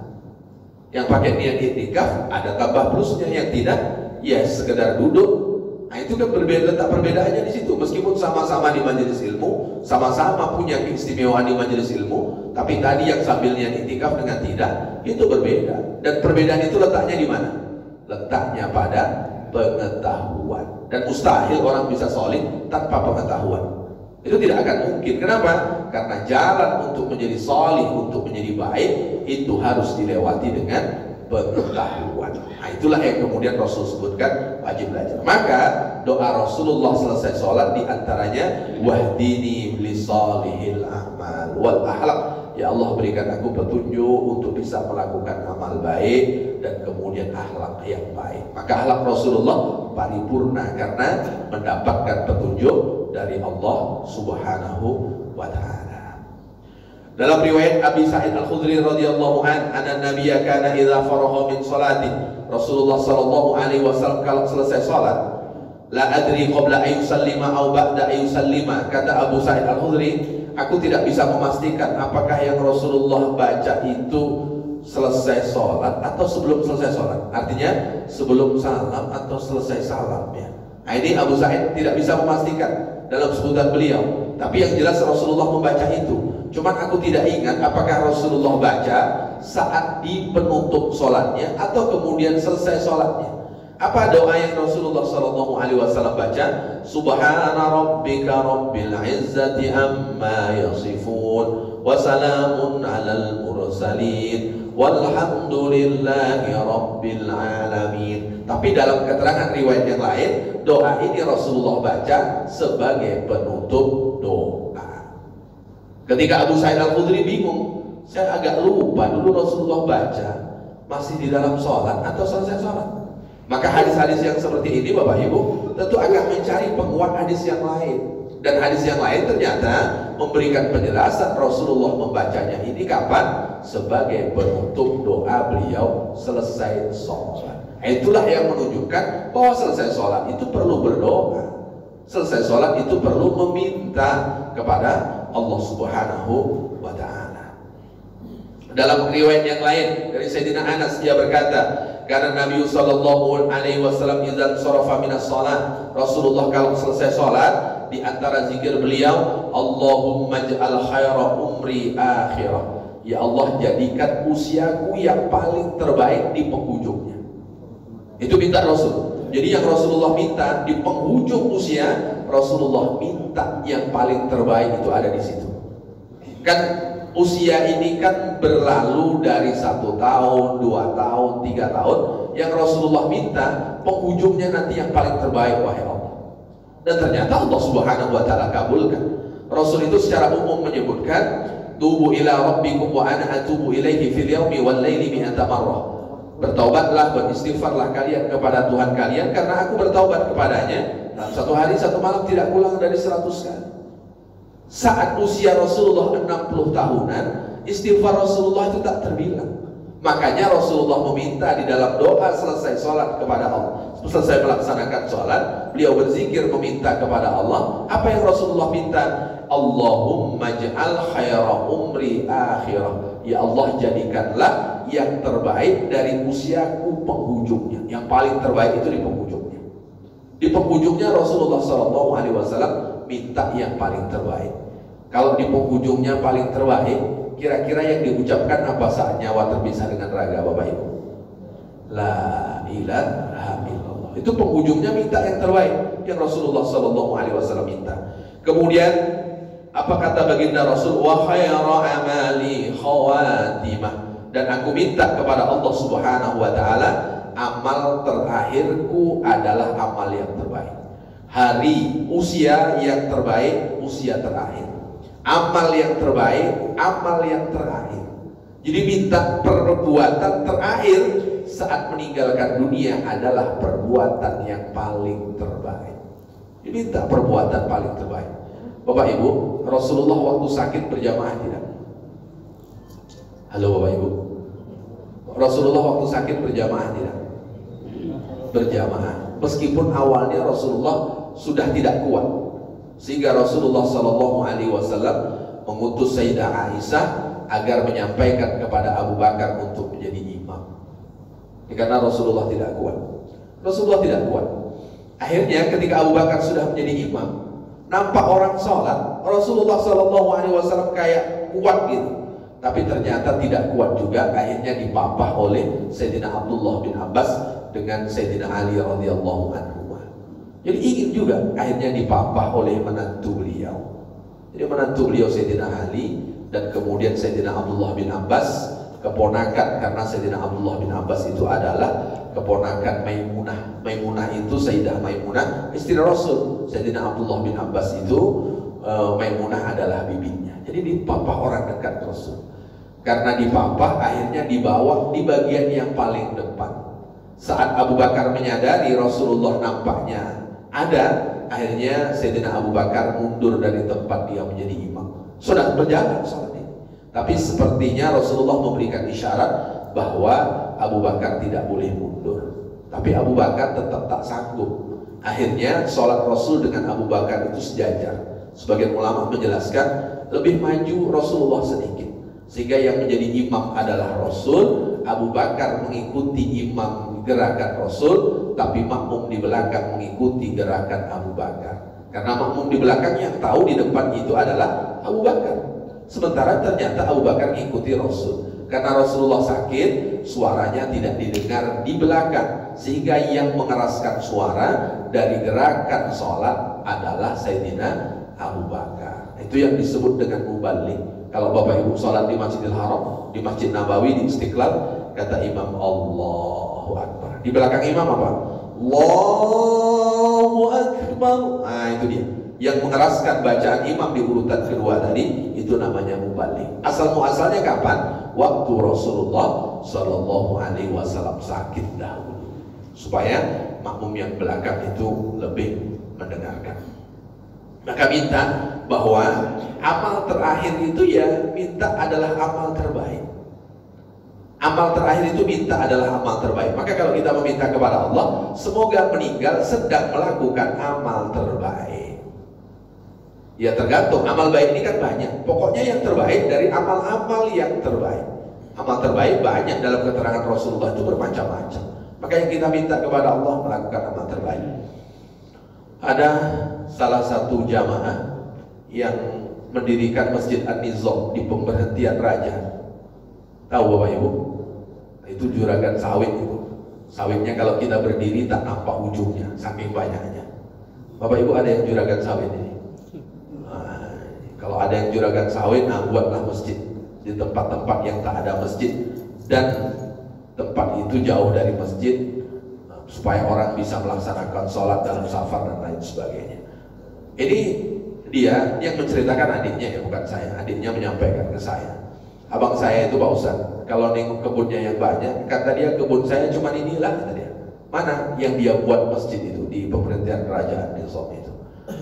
Yang pakai niat iktikaf ada tambah plusnya, yang tidak ya sekedar duduk. Nah itu kan berbeda, letak perbedaannya di situ. Meskipun sama-sama di majelis ilmu, sama-sama punya keistimewaan di majelis ilmu, tapi tadi yang sambil niat iktikaf dengan tidak, itu berbeda. Dan perbedaan itu letaknya di mana? Letaknya pada pengetahuan. Dan mustahil orang bisa solih tanpa pengetahuan. Itu tidak akan mungkin. Kenapa? Karena jalan untuk menjadi solih, untuk menjadi baik, itu harus dilewati dengan pengetahuan. Nah itulah yang kemudian Rasul sebutkan wajib belajar. Maka doa Rasulullah selesai sholat diantaranya, wahdini lisolihil amal wal akhlaq. Ya Allah, berikan aku petunjuk untuk bisa melakukan amal baik dan kemudian akhlak yang baik. Maka akhlak Rasulullah paripurna karena mendapatkan petunjuk dari Allah Subhanahu wa ta'ala. Dalam riwayat Abi Sa'id Al-Khudri radhiyallahu anna nabiyya kana idza faragha min salati, Rasulullah sallallahu alaihi wasallam kalau selesai salat, la adri qabla ay yusallima aw ba'da ay yusallima, kata Abu Sa'id Al-Khudri, aku tidak bisa memastikan apakah yang Rasulullah baca itu selesai sholat atau sebelum selesai sholat. Artinya sebelum salam atau selesai salam ya. Nah ini Abu Sa'id tidak bisa memastikan dalam sebutan beliau. Tapi yang jelas Rasulullah membaca itu. Cuman aku tidak ingat apakah Rasulullah baca saat di penutup sholatnya atau kemudian selesai sholatnya. Apa doa yang Rasulullah SAW baca? Subhana rabbika rabbil izzati amma yasifun, wa salamun alal mursalin, walhamdulillahi rabbil alamin. Tapi dalam keterangan riwayat yang lain, doa ini Rasulullah baca sebagai penutup doa. Ketika Abu Sa'id Al-Khudri bingung, saya agak lupa dulu Rasulullah baca masih di dalam sholat atau selesai sholat. Maka hadis-hadis yang seperti ini Bapak Ibu tentu akan mencari penguat hadis yang lain. Dan hadis yang lain ternyata memberikan penjelasan Rasulullah membacanya ini kapan? Sebagai penutup doa beliau selesai sholat. Itulah yang menunjukkan bahwa selesai sholat itu perlu berdoa. Selesai sholat itu perlu meminta kepada Allah Subhanahu wa ta'ala. Dalam riwayat yang lain dari Sayyidina Anas, dia berkata, karena Nabi sallallahu alaihi wasallam idzan sarafa minas shalah, Rasulullah kalau selesai salat, di antara zikir beliau, Allahumma ij'al khaira umri akhirah. Ya Allah, jadikan usiaku yang paling terbaik di penghujungnya. Itu minta Rasul. Jadi yang Rasulullah minta di penghujung usia, Rasulullah minta yang paling terbaik itu ada di situ. Kan usia ini kan berlalu dari 1 tahun, 2 tahun, 3 tahun. Yang Rasulullah minta penghujungnya nanti yang paling terbaik, wahai Allah. Dan ternyata Allah Subhanahu wa ta'ala kabulkan. Rasul itu secara umum menyebutkan, tubu ila rabbikum wa ana atubu ilaihi fil yaumi wal laili mi'ata marrah. Bertaubatlah, beristighfarlah kalian kepada Tuhan kalian, karena aku bertaubat kepadanya dalam 1 hari 1 malam tidak kurang dari 100 kali. Saat usia Rasulullah 60 tahunan, istighfar Rasulullah itu tak terbilang. Makanya Rasulullah meminta di dalam doa selesai sholat kepada Allah, selesai melaksanakan sholat, beliau berzikir meminta kepada Allah. Apa yang Rasulullah minta? Allahumma ja'al khaira umri akhirah. Ya Allah, jadikanlah yang terbaik dari usiaku penghujungnya. Yang paling terbaik itu di penghujungnya. Di penghujungnya Rasulullah SAW minta yang paling terbaik. Kalau di penghujungnya paling terbaik, kira-kira yang diucapkan apa saat nyawa terpisah dengan raga, Bapak Ibu? La ilaha illallah. Itu penghujungnya minta yang terbaik yang Rasulullah SAW minta. Kemudian apa kata baginda Rasul? Wa khaira amali khawatimah. Dan aku minta kepada Allah Subhanahu wa ta'ala, amal terakhirku adalah amal yang terbaik. Hari usia yang terbaik, usia terakhir. Amal yang terbaik, amal yang terakhir. Jadi minta perbuatan terakhir saat meninggalkan dunia adalah perbuatan yang paling terbaik. Diminta perbuatan paling terbaik. Bapak Ibu, Rasulullah waktu sakit berjamaah tidak? Halo Bapak Ibu, Rasulullah waktu sakit berjamaah tidak? Berjamaah. Meskipun awalnya Rasulullah sudah tidak kuat, sehingga Rasulullah SAW mengutus Sayyidah Aisyah agar menyampaikan kepada Abu Bakar untuk menjadi imam. Karena Rasulullah tidak kuat. Rasulullah tidak kuat. Akhirnya ketika Abu Bakar sudah menjadi imam, nampak orang sholat, Rasulullah SAW kayak kuat gitu, tapi ternyata tidak kuat juga. Akhirnya dipapah oleh Sayyidina Abdullah bin Abbas dengan Sayyidina Ali radhiyallahu anhu. Jadi ingin juga akhirnya dipapah oleh menantu beliau. Jadi menantu beliau Sayyidina Ali, dan kemudian Sayyidina Abdullah bin Abbas, keponakan, karena Sayyidina Abdullah bin Abbas itu adalah keponakan Maimunah. Maimunah itu Sayyidah Maimunah, istri Rasul. Sayyidina Abdullah bin Abbas itu Maimunah adalah bibinya. Jadi dipapah orang dekat Rasul. Karena dipapah, akhirnya dibawa di bagian yang paling depan. Saat Abu Bakar menyadari Rasulullah nampaknya ada, akhirnya Sayyidina Abu Bakar mundur dari tempat dia menjadi imam. Sudah berjalan salat ini, tapi sepertinya Rasulullah memberikan isyarat bahwa Abu Bakar tidak boleh mundur. Tapi Abu Bakar tetap tak sanggup. Akhirnya sholat Rasul dengan Abu Bakar itu sejajar. Sebagian ulama menjelaskan lebih maju Rasulullah sedikit, sehingga yang menjadi imam adalah Rasul. Abu Bakar mengikuti imam gerakan Rasul, tapi makmum di belakang mengikuti gerakan Abu Bakar. Karena makmum di belakang yang tahu di depan itu adalah Abu Bakar. Sementara ternyata Abu Bakar mengikuti Rasul. Karena Rasulullah sakit, suaranya tidak didengar di belakang, sehingga yang mengeraskan suara dari gerakan sholat adalah Sayyidina Abu Bakar. Itu yang disebut dengan muballigh. Kalau Bapak Ibu sholat di Masjidil Haram, di Masjid Nabawi, di Istiqlal, kata imam Allahu Akbar. Di belakang imam apa? Allahu Akbar. Nah itu dia. Yang mengeraskan bacaan imam di urutan kedua tadi, itu namanya muballigh. Asal muasalnya kapan? Waktu Rasulullah SAW sakit dahulu, supaya makmum yang belakang itu lebih mendengarkan. Maka minta bahwa amal terakhir itu ya minta adalah amal terbaik. Amal terakhir itu minta adalah amal terbaik. Maka kalau kita meminta kepada Allah, semoga meninggal sedang melakukan amal terbaik. Ya tergantung, amal baik ini kan banyak. Pokoknya yang terbaik dari amal-amal yang terbaik. Amal terbaik banyak dalam keterangan Rasulullah itu bermacam-macam. Makanya kita minta kepada Allah melakukan amal terbaik. Ada salah satu jamaah yang mendirikan Masjid An-Nizam di pemberhentian raja. Tahu Bapak Ibu? Itu juragan sawit itu. Sawitnya kalau kita berdiri tak nampak ujungnya, saking banyaknya. Bapak Ibu ada yang juragan sawit ini? Nah, kalau ada yang juragan sawit, nah buatlah masjid di tempat-tempat yang tak ada masjid, dan tempat itu jauh dari masjid, supaya orang bisa melaksanakan sholat dalam safar dan lain sebagainya. Ini dia yang menceritakan, adiknya ya, bukan saya. Adiknya menyampaikan ke saya, abang saya itu Pak Ustaz, kalau nengok kebunnya yang banyak, kata dia kebun saya cuma inilah, kata dia. Mana yang dia buat masjid itu di pemerintahan kerajaan Nizam itu.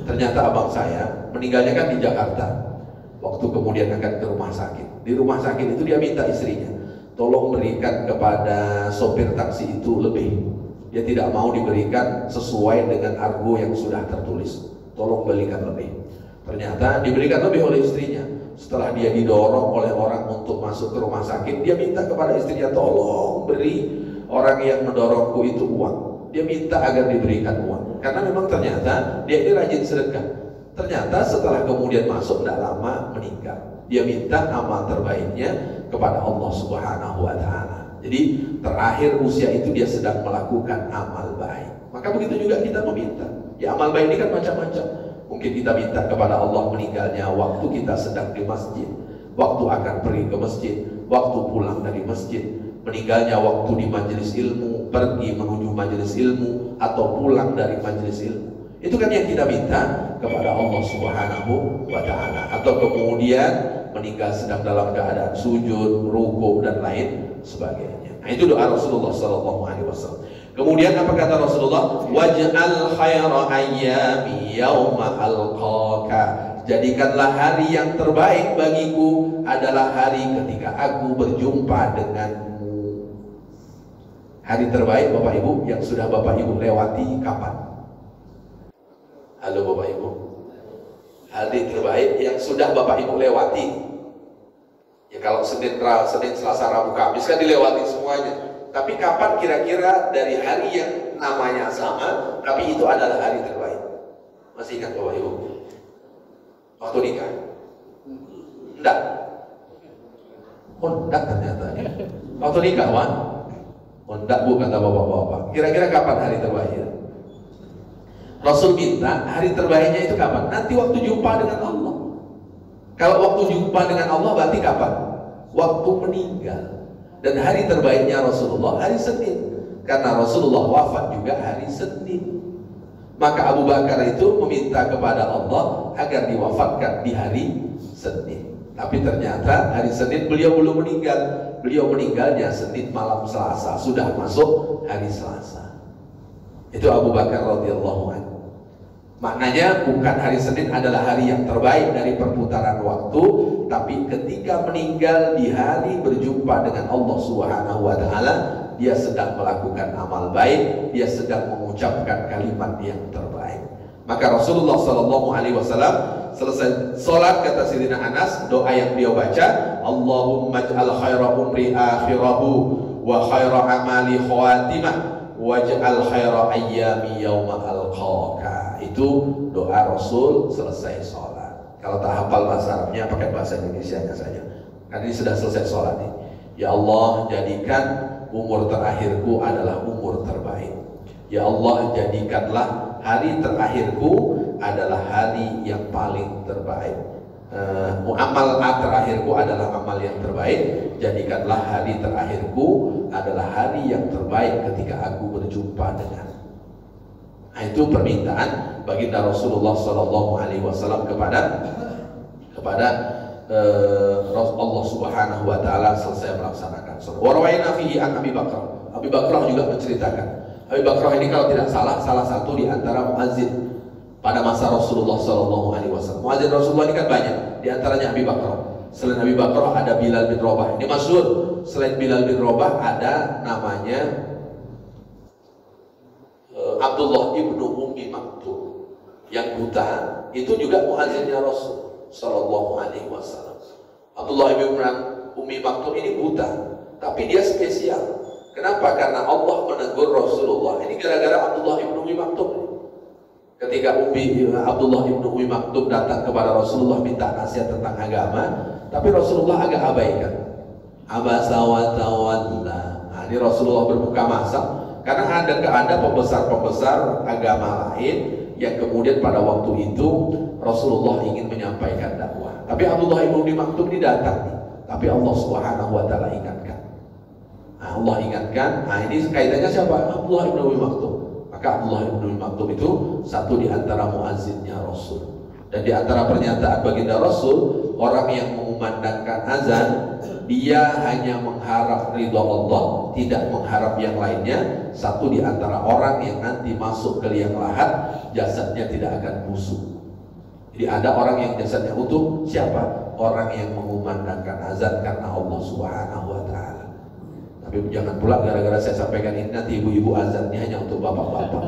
Ternyata abang saya meninggalnya kan di Jakarta. Waktu kemudian akan ke rumah sakit. Di rumah sakit itu dia minta istrinya, tolong berikan kepada sopir taksi itu lebih. Dia tidak mau diberikan sesuai dengan argo yang sudah tertulis. Tolong berikan lebih. Ternyata diberikan lebih oleh istrinya. Setelah dia didorong oleh orang untuk masuk ke rumah sakit, dia minta kepada istrinya, tolong beri orang yang mendorongku itu uang. Dia minta agar diberikan uang. Karena memang ternyata dia ini rajin sedekah. Ternyata setelah kemudian masuk tidak lama meninggal. Dia minta amal terbaiknya kepada Allah Subhanahu wa Ta'ala. Jadi terakhir usia itu dia sedang melakukan amal baik. Maka begitu juga kita meminta. Ya, amal baik ini kan macam-macam. Mungkin kita minta kepada Allah meninggalnya waktu kita sedang di masjid, waktu akan pergi ke masjid, waktu pulang dari masjid, meninggalnya waktu di majelis ilmu, pergi menuju majelis ilmu, atau pulang dari majelis ilmu. Itu kan yang kita minta kepada Allah Subhanahu wa Ta'ala. Atau kemudian meninggal sedang dalam keadaan sujud, ruku dan lain sebagainya. Nah, itu doa Rasulullah SAW. Kemudian apa kata Rasulullah? Waj'al khaira ayyami yauma alqaka. Jadikanlah hari yang terbaik bagiku adalah hari ketika aku berjumpa denganmu. Hari terbaik Bapak Ibu yang sudah Bapak Ibu lewati kapan? Halo Bapak Ibu. Hari terbaik yang sudah Bapak Ibu lewati. Ya kalau Senin, Selasa, Rabu, Kamis kan dilewati semuanya. Tapi kapan kira-kira dari hari yang namanya sama, tapi itu adalah hari terbaik? Masih ingat Bapak Ibu? Waktu nikah? Enggak. Oh, enggak ternyata. Waktu nikah, Wan? Oh, enggak Bu, kata bapak-bapak. Kira-kira kapan hari terbaiknya? Rasul minta hari terbaiknya itu kapan? Nanti waktu jumpa dengan Allah. Kalau waktu jumpa dengan Allah berarti kapan? Waktu meninggal. Dan hari terbaiknya Rasulullah hari Senin, karena Rasulullah wafat juga hari Senin. Maka Abu Bakar itu meminta kepada Allah agar diwafatkan di hari Senin. Tapi ternyata hari Senin beliau belum meninggal. Beliau meninggalnya Senin malam Selasa, sudah masuk hari Selasa. Itu Abu Bakar radhiyallahu anhu. Maknanya bukan hari Senin adalah hari yang terbaik dari perputaran waktu, tapi ketika meninggal di hari berjumpa dengan Allah Subhanahu wa Ta'ala, dia sedang melakukan amal baik, dia sedang mengucapkan kalimat yang terbaik. Maka Rasulullah SAW selesai sholat, kata Sayyidina Anas, doa yang beliau baca, Allahumma ij'al khaira umri akhirahu wa khaira amali khawatimah waj'al khaira ayyami yawma alqaka. Itu doa Rasul selesai sholat. Kalau tak hafal bahasa Arabnya, pakai bahasa Indonesianya saja. Karena ini sudah selesai sholat nih. Ya Allah, jadikan umur terakhirku adalah umur terbaik. Ya Allah, jadikanlah hari terakhirku adalah hari yang paling terbaik. Amal terakhirku adalah amal yang terbaik. Jadikanlah hari terakhirku adalah hari yang terbaik ketika aku berjumpa dengan. Nah, itu permintaan baginda Rasulullah SAW kepada Allah Subhanahu wa Ta'ala selesai melaksanakan sholat. Warwayna fihi an Abi Bakrah. Abi Bakrah juga menceritakan. Abi Bakrah ini kalau tidak salah satu di antara muazzin pada masa Rasulullah SAW. Muazzin Rasulullah ini kan banyak. Di antaranya Abi Bakrah. Selain Abi Bakrah ada Bilal bin Rabah. Ini masyhur. Selain Bilal bin Rabah ada namanya Abdullah ibnu Ummi Maktum yang buta, itu juga muazzinnya Rasul Sallallahu Alaihi Wasallam. Abdullah ibnu Ummi Maktum ini buta, tapi dia spesial. Kenapa? Karena Allah menegur Rasulullah. Ini gara-gara Abdullah ibnu Ummi Maktum. Ketika Abdullah ibnu Ummi Maktum datang kepada Rasulullah minta nasihat tentang agama, tapi Rasulullah agak abaikan. Abasa wa tawalla. Nah, ini Rasulullah bermuka masam karena ada pembesar-pembesar agama lain yang kemudian pada waktu itu Rasulullah ingin menyampaikan dakwah. Tapi Abdullah ibnu Ummi Maktum ini datang, tapi Allah Subhanahu wa taala ingatkan. Nah, Allah ingatkan. Nah, ini kaitannya siapa? Abdullah ibnu Ummi Maktum. Maka Abdullah ibnu Ummi Maktum itu satu di antara muazzinnya Rasul. Dan di antara pernyataan baginda Rasul, orang yang mengumandangkan azan, dia hanya mengharap ridha Allah, tidak mengharap yang lainnya. Satu di antara orang yang nanti masuk ke liang lahat, jasadnya tidak akan busuk. Jadi ada orang yang jasadnya utuh, siapa? Orang yang mengumandangkan azan karena Allah Subhanahu wa taala. Tapi jangan pula gara-gara saya sampaikan ini nanti ibu-ibu azannya hanya untuk bapak-bapak.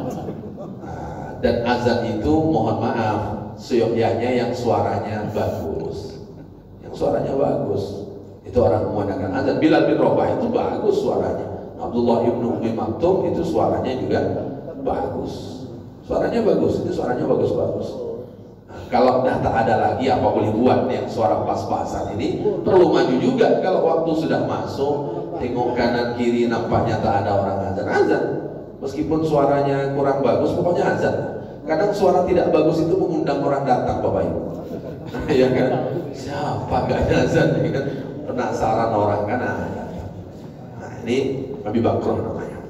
Nah, dan azan itu mohon maaf, seyogyanya yang suaranya bagus. Yang suaranya bagus itu orang mengumandangkan azan. Bilal bin Rabah itu bagus suaranya. Abdullah ibnu Ummi Maktum itu suaranya juga bagus. Suaranya bagus, itu suaranya bagus-bagus. Nah, kalau dah tak ada lagi apa boleh buat yang suara pas-pasan ini, perlu maju juga. Kalau waktu sudah masuk, tengok kanan kiri nampaknya tak ada orang azan. Meskipun suaranya kurang bagus, pokoknya azan. Kadang suara tidak bagus itu mengundang orang datang, Bapak Ibu. Ya kan? Siapa gak azan? Ya kan? Penasaran orang kan. Nah, ini Abi Bakrah namanya.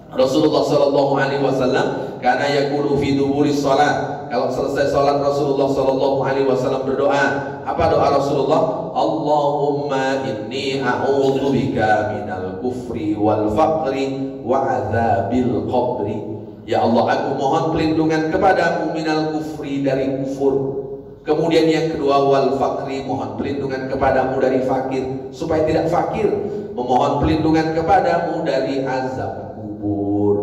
Rasulullah Sallallahu Alaihi Wasallam karena yaqulu fi duburis salat. Kalau selesai salat Rasulullah Sallallahu Alaihi Wasallam berdoa. Apa doa Rasulullah? Allahumma inni a'udzubika minal kufri wal faqri wa adzabil qabri. Ya Allah, aku mohon perlindungan kepadamu minal kufri, dari kufur. Kemudian yang kedua wal faqri, mohon perlindungan kepadamu dari fakir supaya tidak fakir. Memohon perlindungan kepadamu dari azab kubur.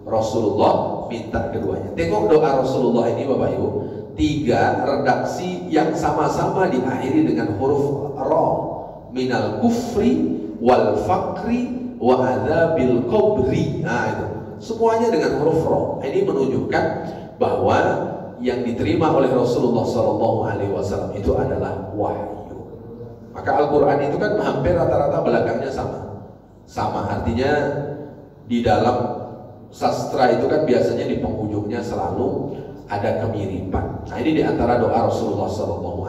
Rasulullah minta keduanya. Tengok doa Rasulullah ini Bapak Ibu, 3 redaksi yang sama-sama diakhiri dengan huruf ra. Minal kufri wal faqri wa adzabil qabri. Nah itu semuanya dengan huruf ra. Ini menunjukkan bahwa yang diterima oleh Rasulullah SAW itu adalah wahyu. Maka Al-Quran itu kan hampir rata-rata belakangnya sama, artinya di dalam sastra itu kan biasanya di penghujungnya selalu ada kemiripan. Nah ini diantara doa Rasulullah SAW.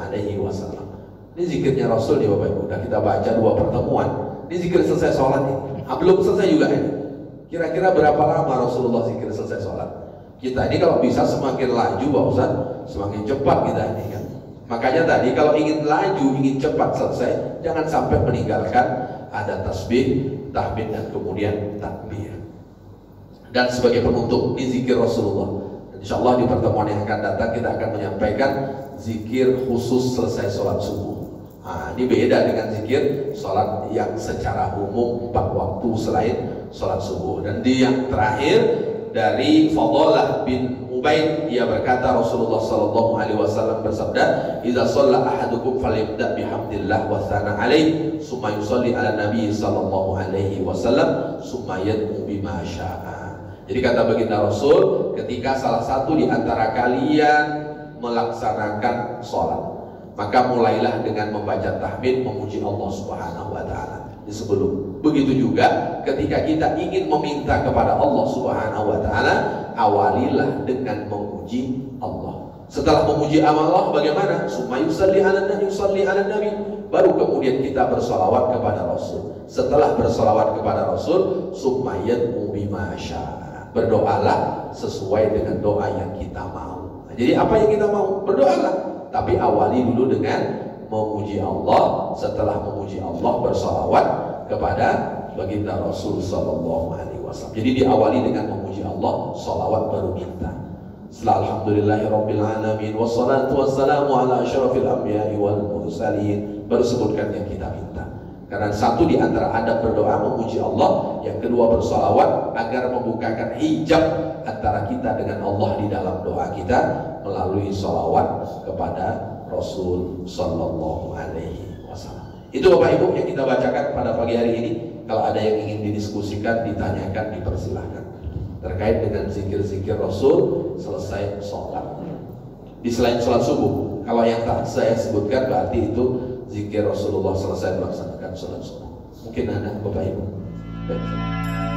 Ini zikirnya Rasul nih Bapak Ibu. Udah kita baca 2 pertemuan. Ini zikir selesai sholat nih. Belum selesai juga ini. Kira-kira berapa lama Rasulullah zikir selesai sholat? Kita ini kalau bisa semakin laju Pak Ustaz, semakin cepat kita ini kan. Makanya tadi kalau ingin laju, ingin cepat selesai, jangan sampai meninggalkan ada tasbih, tahmid dan kemudian takbir. Dan sebagai penutup ini zikir Rasulullah. Insyaallah di pertemuan yang akan datang kita akan menyampaikan zikir khusus selesai sholat subuh. Nah, ini beda dengan zikir sholat yang secara umum 4 waktu selain sholat subuh. Dan di yang terakhir dari Fadalah bin Ubaid, ia berkata Rasulullah Sallallahu Alaihi Wasallam bersabda, "Idza shalla ahadukum falyabda bihamdillah wa tsana alaihi, summa yusalli ala nabi sallallahu alaihi wasallam, summa yad'u bima syaa." Jadi kata baginda Rasul, ketika salah satu di antara kalian melaksanakan sholat, maka mulailah dengan membaca tahmid, memuji Allah Subhanahu wa taala. Sebelum begitu juga ketika kita ingin meminta kepada Allah Subhanahu wa taala, awalilah dengan memuji Allah. Setelah memuji Allah bagaimana? Summa yusalli ala nabi, baru kemudian kita bersolawat kepada Rasul. Setelah bersolawat kepada Rasul, summa yad'u bima syaa, berdoalah sesuai dengan doa yang kita mau. Jadi apa yang kita mau, berdoalah, tapi awali dulu dengan memuji Allah. Setelah memuji Allah, bersalawat kepada baginda Rasul Sallallahu Alaihi Wasallam. Jadi diawali dengan memuji Allah, salawat baru minta. Alhamdulillahirabbil alamin wassalatu wassalamu ala asyrafil anbiya'i wal mursalin, baru sebutkan yang kita minta. Karena satu di antara adab berdoa memuji Allah, yang kedua bersalawat agar membukakan hijab antara kita dengan Allah di dalam doa kita melalui salawat kepada Rasul Sallallahu Alaihi Wasallam. Itu Bapak Ibu yang kita bacakan pada pagi hari ini. Kalau ada yang ingin didiskusikan, ditanyakan, dipersilahkan terkait dengan zikir-zikir Rasul selesai sholat. Di selain sholat subuh, kalau yang tak saya sebutkan berarti itu zikir Rasulullah selesai melaksanakan sholat subuh. Mungkin ada Bapak Ibu. Baik.